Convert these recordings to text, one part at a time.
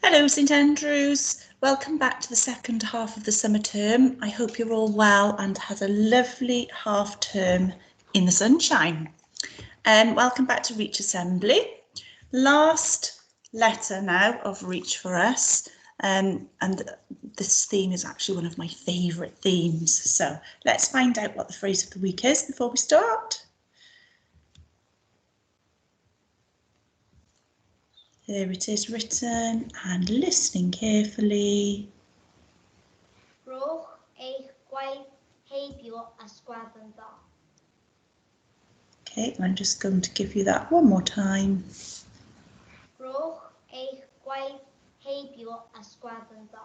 Hello St Andrews, welcome back to the second half of the summer term. I hope you're all well and had a lovely half term in the sunshine. Welcome back to Reach Assembly. Last letter now of Reach for us, and this theme is actually one of my favourite themes. So let's find out what the phrase of the week is before we start. There it is written, and listening carefully. Rwch eich gwaith heibio a sgwafn dda. Okay, I'm just going to give you that one more time. Rwch eich gwaith heibio a sgwafn dda.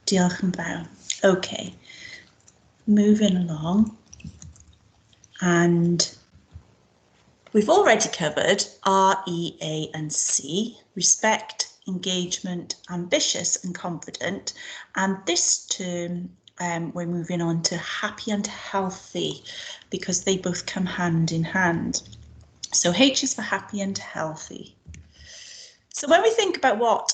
Diolch yn fawr. Okay, moving along. And we've already covered R, E, A and C, respect, engagement, ambitious and confident. And this term we're moving on to happy and healthy because they both come hand in hand. So H is for happy and healthy. So when we think about what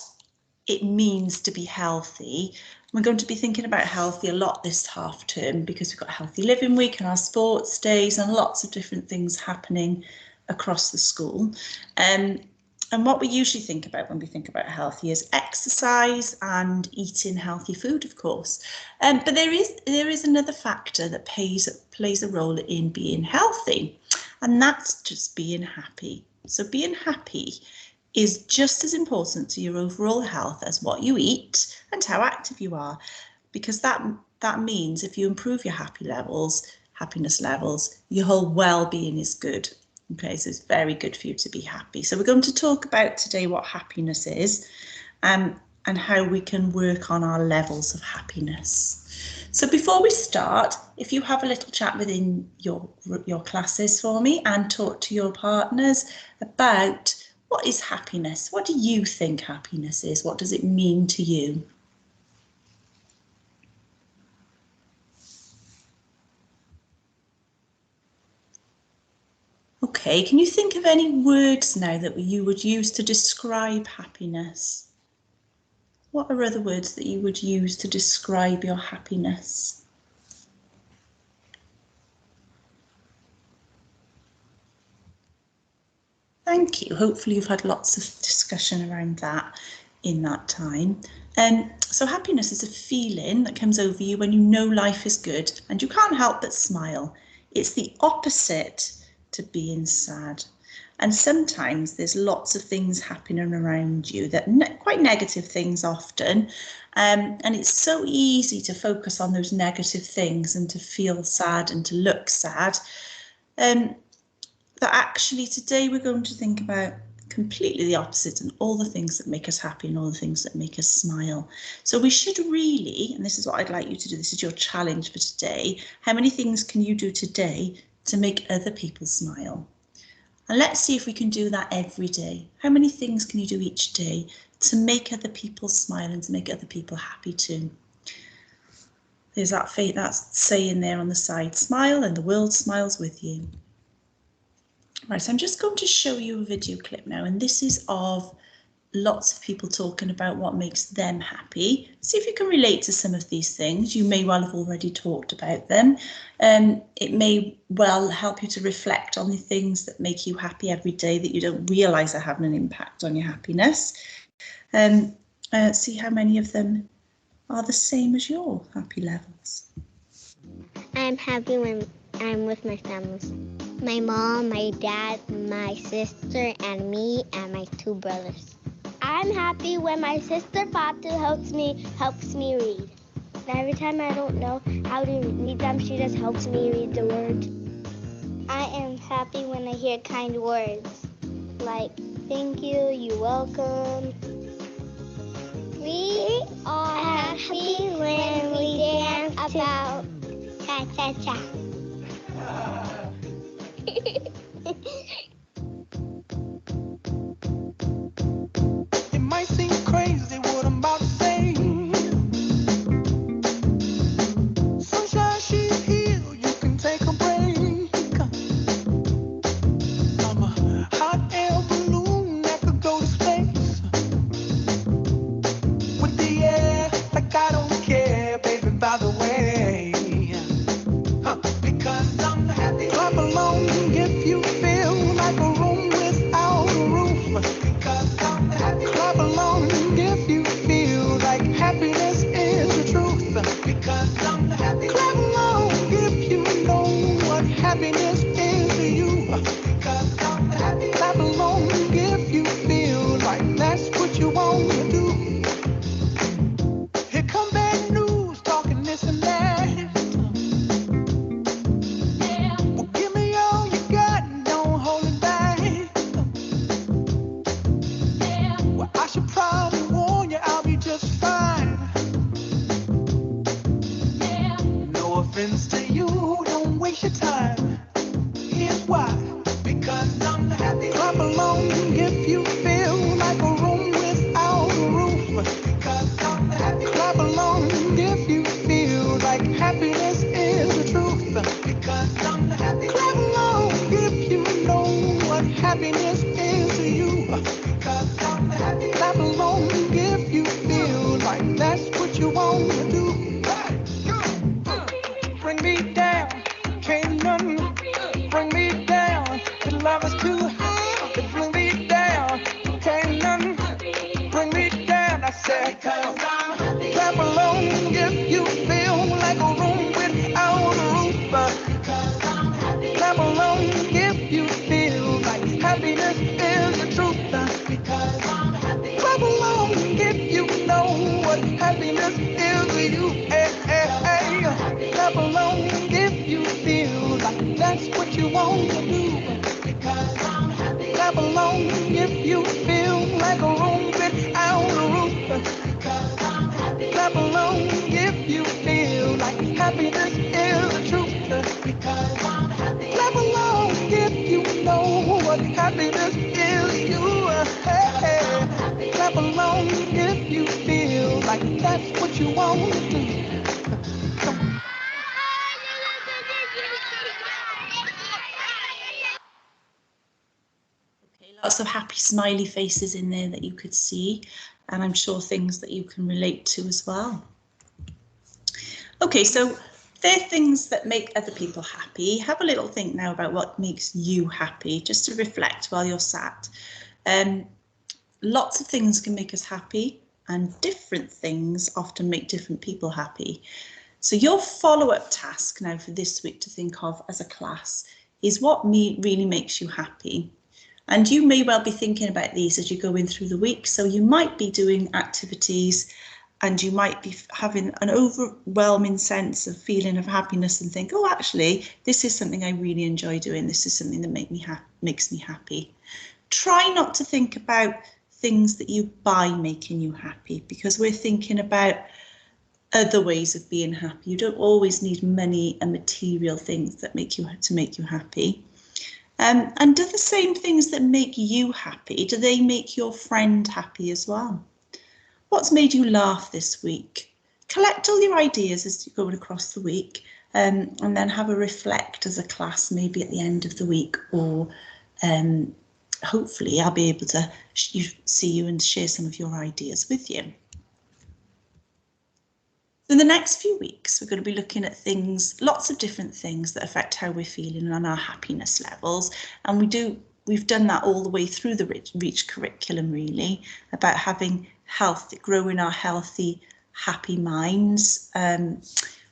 it means to be healthy, we're going to be thinking about healthy a lot this half term because we've got Healthy Living Week and our sports days and lots of different things happening across the school. And what we usually think about when we think about healthy is exercise and eating healthy food, of course. But there is another factor that plays a role in being healthy, and that's just being happy. So being happy is just as important to your overall health as what you eat and how active you are, because that means if you improve your happiness levels, your whole well-being is good. Okay, so it's very good for you to be happy. So we're going to talk about today what happiness is and how we can work on our levels of happiness. So before we start, if you have a little chat within your classes for me and talk to your partners about what is happiness? What do you think happiness is? What does it mean to you? Okay, can you think of any words now that you would use to describe happiness? What are other words that you would use to describe your happiness? Thank you. Hopefully you've had lots of discussion around that in that time. So happiness is a feeling that comes over you when you know life is good and you can't help but smile. It's the opposite to being sad. And sometimes there's lots of things happening around you that quite negative things often. And it's so easy to focus on those negative things and to feel sad and to look sad. That actually today we're going to think about completely the opposite and all the things that make us happy and all the things that make us smile. So we should really, and this is what I'd like you to do, this is your challenge for today, how many things can you do today to make other people smile? And let's see if we can do that every day. How many things can you do each day to make other people smile and to make other people happy too? There's that saying there on the side, smile and the world smiles with you. Right, so I'm just going to show you a video clip now, and this is of lots of people talking about what makes them happy. See if you can relate to some of these things. You may well have already talked about them. It may well help you to reflect on the things that make you happy every day that you don't realise are having an impact on your happiness. See how many of them are the same as your happy levels. I'm happy when I'm with my family. My mom, my dad, my sister, and me, and my two brothers. I'm happy when my sister Fatu helps me read. Every time I don't know how to read them, she just helps me read the words. I am happy when I hear kind words, like thank you, you're welcome. We are happy when we dance about cha-cha-cha. It might seem crazy what I'm about to say. Sunshine, she's here, you can take a break. I'm a hot air balloon that could go to space. should probably warn you, I'll be just fine. Yeah. No offense to you, don't waste your time. Here's why. Because I'm happy. Clap along if you feel like a room without a roof. Because I'm happy. Clap along if you feel like happiness is the truth. Because I'm happy. Clap along if you know what happiness is to you. Because I'm happy. Clap along if you feel like that's what you want to do. Bring me down, can't none bring me down. The love is too high to bring me down. Can't none bring me down. I said, cause I'm happy. Clap along if you feel like a room without a roof. Cause I'm happy. Clap along if you feel like happiness is the truth. Because I'm happy. Clap along if you know what happiness is to you. Hey, hey, hey. Clap along if you feel like that's what you want to do. Because I'm happy. Clap along if you feel like a room without a roof. Because I'm happy. Clap along if you feel like happiness is the truth. Because I'm happy. Clap along if you know what happiness is to you. Hey, hey. Clap along if you feel like that's what you want to do. Okay, lots of happy smiley faces in there that you could see, and I'm sure things that you can relate to as well. Okay, so they're things that make other people happy. Have a little think now about what makes you happy, just to reflect while you're sat. Lots of things can make us happy, and different things often make different people happy. So your follow-up task now for this week to think of as a class is what really makes you happy. And you may well be thinking about these as you go in through the week. So you might be doing activities and you might be having an overwhelming sense of feeling of happiness and think, oh, actually, this is something I really enjoy doing. This is something that makes me happy. Try not to think about things that you buy making you happy, because we're thinking about other ways of being happy. You don't always need money and material things that make you happy. And do the same things that make you happy, do they make your friend happy as well? What's made you laugh this week? Collect all your ideas as you go across the week, and then have a reflect as a class, maybe at the end of the week, or hopefully I'll be able to see you and share some of your ideas with you. In the next few weeks, we're going to be looking at things, lots of different things that affect how we're feeling and our happiness levels. And we've done that all the way through the REACH curriculum, really, about having growing our healthy, happy minds.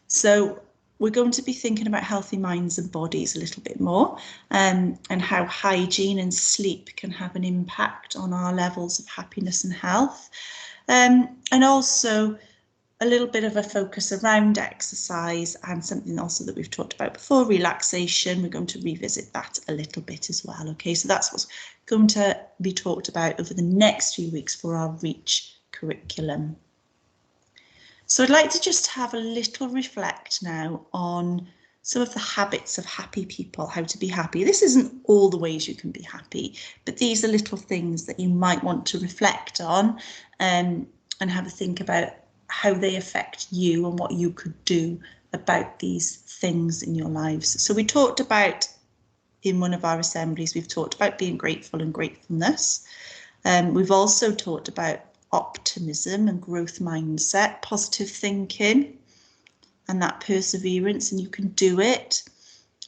So we're going to be thinking about healthy minds and bodies a little bit more, and how hygiene and sleep can have an impact on our levels of happiness and health. And also a little bit of a focus around exercise, and something also that we've talked about before, relaxation. We're going to revisit that a little bit as well. Okay, so that's what's going to be talked about over the next few weeks for our REACH curriculum. So I'd like to just have a little reflect now on some of the habits of happy people, how to be happy. This isn't all the ways you can be happy, but these are little things that you might want to reflect on, and have a think about how they affect you and what you could do about these things in your lives. So we talked about, in one of our assemblies, we've talked about being grateful and gratefulness. We've also talked about optimism and growth mindset, positive thinking, and that perseverance, and you can do it.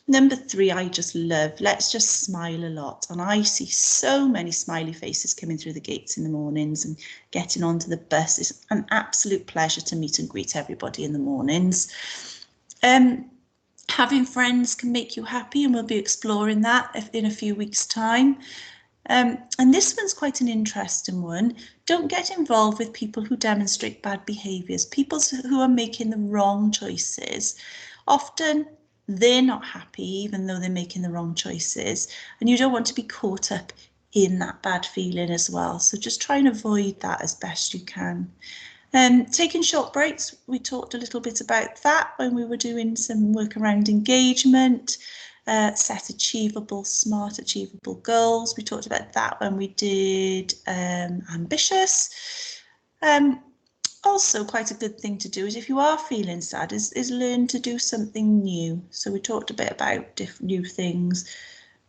Number 3, I just love, let's just smile a lot. And I see so many smiley faces coming through the gates in the mornings and getting onto the bus. It's an absolute pleasure to meet and greet everybody in the mornings. Having friends can make you happy, and we'll be exploring that in a few weeks' time. And this one's quite an interesting one. Don't get involved with people who demonstrate bad behaviours, people who are making the wrong choices. Often they're not happy, even though they're making the wrong choices, and you don't want to be caught up in that bad feeling as well. So just try and avoid that as best you can. Taking short breaks, we talked a little bit about that when we were doing some work around engagement, set achievable, smart achievable goals. We talked about that when we did ambitious. Also quite a good thing to do is if you are feeling sad is learn to do something new. So we talked a bit about different new things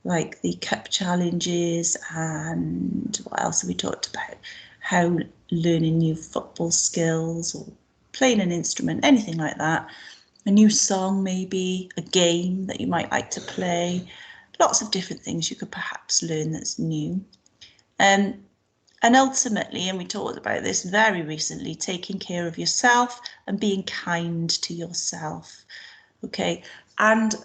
like the cup challenges, and what else have we talked about? How learning new football skills or playing an instrument, anything like that. A new song, maybe a game that you might like to play. Lots of different things you could perhaps learn that's new. And ultimately, and we talked about this very recently, taking care of yourself and being kind to yourself. Okay, and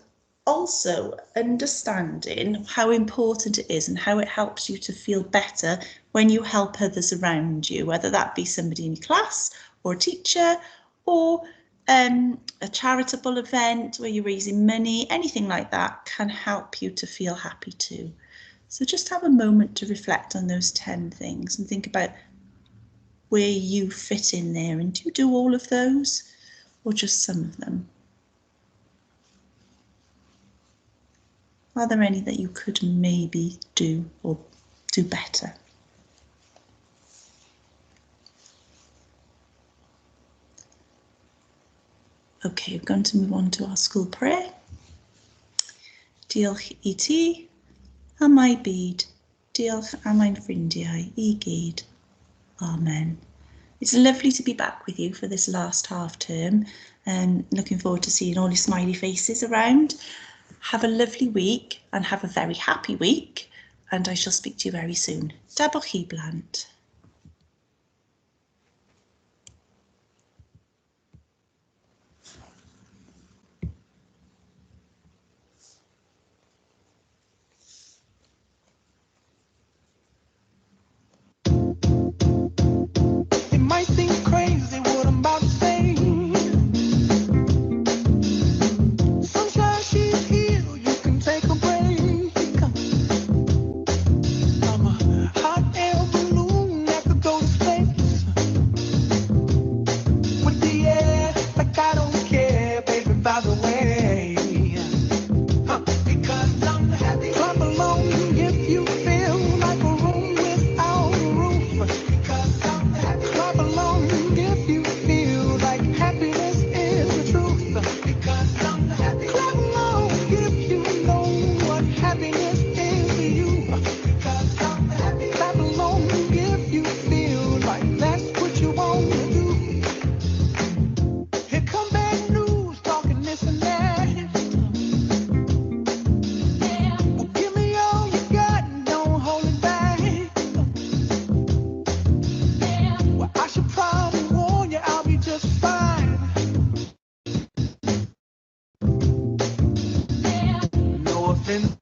also understanding how important it is and how it helps you to feel better when you help others around you, whether that be somebody in your class or a teacher or a charitable event where you're raising money, anything like that can help you to feel happy too. So just have a moment to reflect on those 10 things and think about where you fit in there. And do you do all of those or just some of them? Are there any that you could maybe do or do better? Okay, we're going to move on to our school prayer. Diolch I ti, am I byd. Diolch am ein ffrindiau I gyd. Amen. It's lovely to be back with you for this last half term, and looking forward to seeing all your smiley faces around. Have a lovely week and have a very happy week, and I shall speak to you very soon. Dabwch chi blant. It might seem crazy what I'm about to say. Sunshine, she's here, you can take a break. I'm a hot air balloon that could go to space. With the air, like I don't care, baby, by the way. Because I'm happy. Clap along if you feel like a room without a roof. Because I'm happy. Clap along if you feel like happiness is the truth. Because I'm happy. Clap along if you know what happiness is to you. Because I'm happy. Clap along if you feel like that's what you want to do. Here come bad news, talking this and that. Well, give me all you got and don't hold it back. Well, I should probably warn you, I'll be just fine. No offense.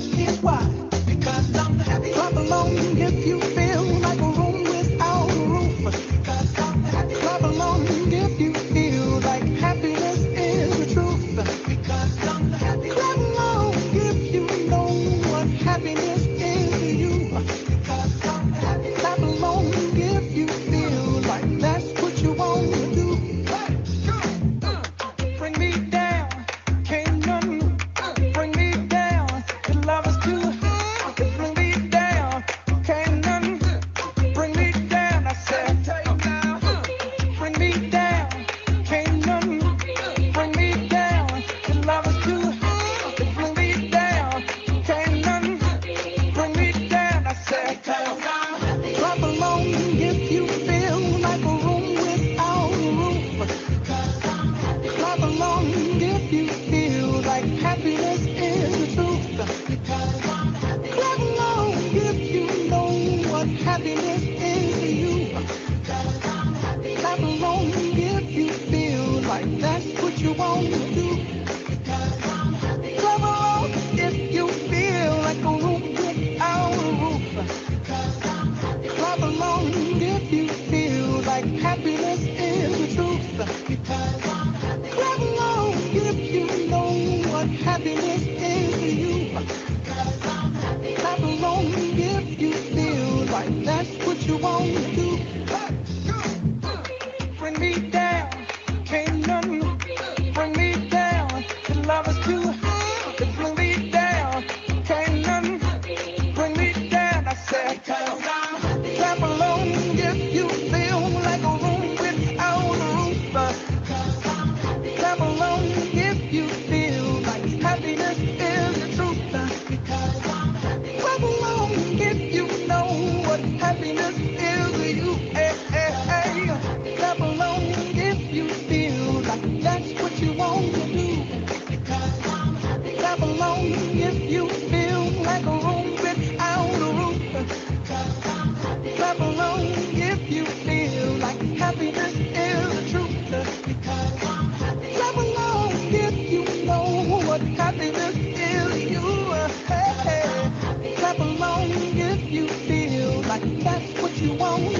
Here's why. Because I'm happy. Clap along if you feel like a room without a roof. Because I'm happy. Clap along if you feel like happiness is the truth. Because I'm happy. Clap along if you know what happiness is to you. Because I'm happy. Clap along if you feel like that's what you want to do. Bring me down, can't nothing bring me down. The love is too high, bring me down, can't nothing bring me down. I said, bring me down, can't nothing bring me down. The love is too high, bring me down, can't nothing bring me down. I said, clap along if you feel like a room without a roof. Clap along if you feel like happiness is the truth. Clap along if you know what happiness is to you. Clap along if you feel like that's what you want to do. Clap along if you feel like a room without a roof. Clap along if you feel like happiness is the truth. Clap along if you know what happiness is to you. because I'm happy. Clap along if you feel like a room without a roof. Because I'm happy. Clap along if you feel like happiness is the truth. Because I'm happy. Clap along if you know what happiness is to you. Hey, hey, hey. Clap along if you feel like that's what you want to do. Because I'm happy. Clap along if you feel like a room without a roof. Because I'm happy. Clap along if you feel like happiness is the truth. Because I'm happy. Clap along if you know what happiness is to you. Hey, hey. Clap along if you feel like that's what you want